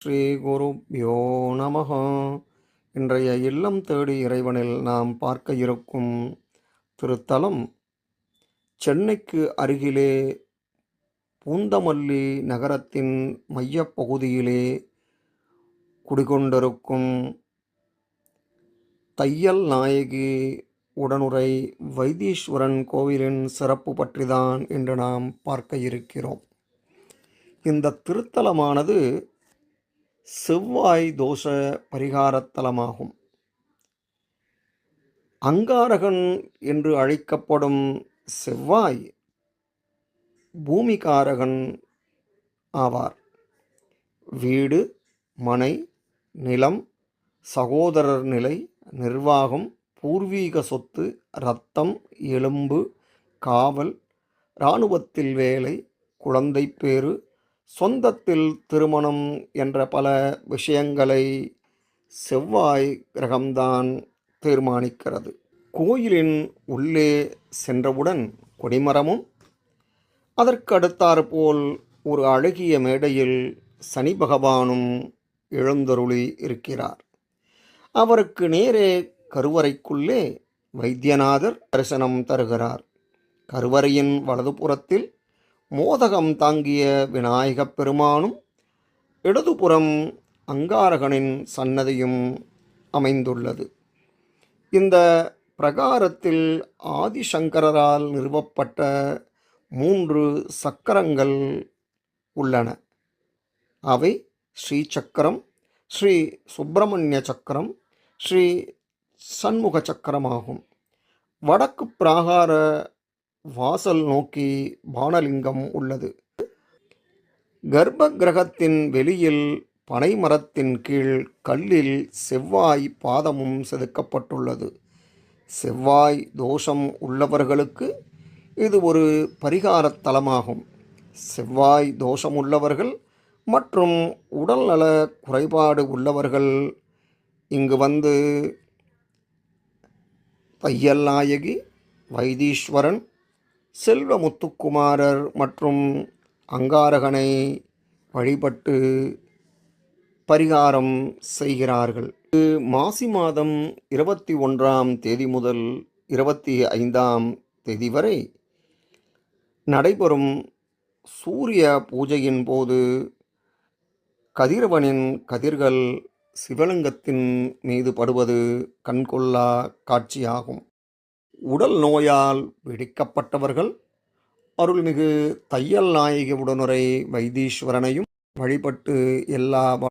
ஸ்ரீ குருப்யோ நமஹ. இன்றைய இல்லம் தேடி இறைவனில் நாம் பார்க்க இருக்கும் திருத்தலம் சென்னைக்கு அருகிலே பூந்தமல்லி நகரத்தின் மையப்பகுதியிலே குடிகொண்டிருக்கும் தையல் நாயகி உடனுறை வைத்தீஸ்வரன் கோவிலின் சிறப்பு பற்றிதான் இன்று நாம் பார்க்க இருக்கிறோம். இந்த திருத்தலமானது செவ்வாய் தோஷ பரிகாரத்தலமாகும். அங்காரகன் என்று அழைக்கப்படும் செவ்வாய் பூமிகாரகன் ஆவார். வீடு, மனை, நிலம், சகோதரர் நிலை, நிர்வாகம், பூர்வீக சொத்து, இரத்தம், எலும்பு, காவல், இராணுவத்தில் வேலை, குழந்தைப்பேறு, சொந்தத்தில் திருமணம் என்ற பல விஷயங்களை செவ்வாய் கிரகம்தான் தீர்மானிக்கிறது. கோயிலின் உள்ளே சென்றவுடன் கொடிமரமும் அதற்கு அடுத்தாற்போல் ஒரு அழகிய மேடையில் சனி பகவானும் எழுந்தருளி இருக்கிறார். அவருக்கு நேரே கருவறைக்குள்ளே வைத்தியநாதர் தரிசனம் தருகிறார். கருவறையின் வலதுபுறத்தில் மோதகம் தாங்கிய விநாயகப் பெருமானும் இடதுபுறம் அங்காரகனின் சன்னதியும் அமைந்துள்ளது. இந்த பிரகாரத்தில் ஆதிசங்கரால் நிறுவப்பட்ட 3 சக்கரங்கள் உள்ளன. அவை ஸ்ரீ சக்கரம், ஸ்ரீ சுப்பிரமணிய சக்கரம், ஸ்ரீ சண்முக சக்கரமாகும். வடக்கு பிராகார வாசல் நோக்கி பானலிங்கம் உள்ளது. கர்ப்ப கிரகத்தின் வெளியில் பனை மரத்தின் கீழ் கல்லில் செவ்வாய் பாதமும் செதுக்கப்பட்டுள்ளது. செவ்வாய் தோஷம் உள்ளவர்களுக்கு இது ஒரு பரிகாரத் தலமாகும். செவ்வாய் தோஷம் உள்ளவர்கள் மற்றும் உடல்நல குறைபாடு உள்ளவர்கள் இங்கு வந்து தையல் நாயகி, வைத்தீஸ்வரன், செல்வமுத்துக்குமாரர் மற்றும் அங்காரகனை வழிபட்டு பரிகாரம் செய்கிறார்கள். மாசி மாதம் 21ஆம் தேதி முதல் 25ஆம் தேதி வரை நடைபெறும் சூரிய பூஜையின் போது கதிரவனின் கதிர்கள் சிவலிங்கத்தின் மீது படுவது கண்கொள்ளா காட்சியாகும். உடல் நோயால் பிடிக்கப்பட்டவர்கள் அருள்மிகு தையல் நாயகி உடனுறை வைத்தீஸ்வரனையும் வழிபட்டு எல்லா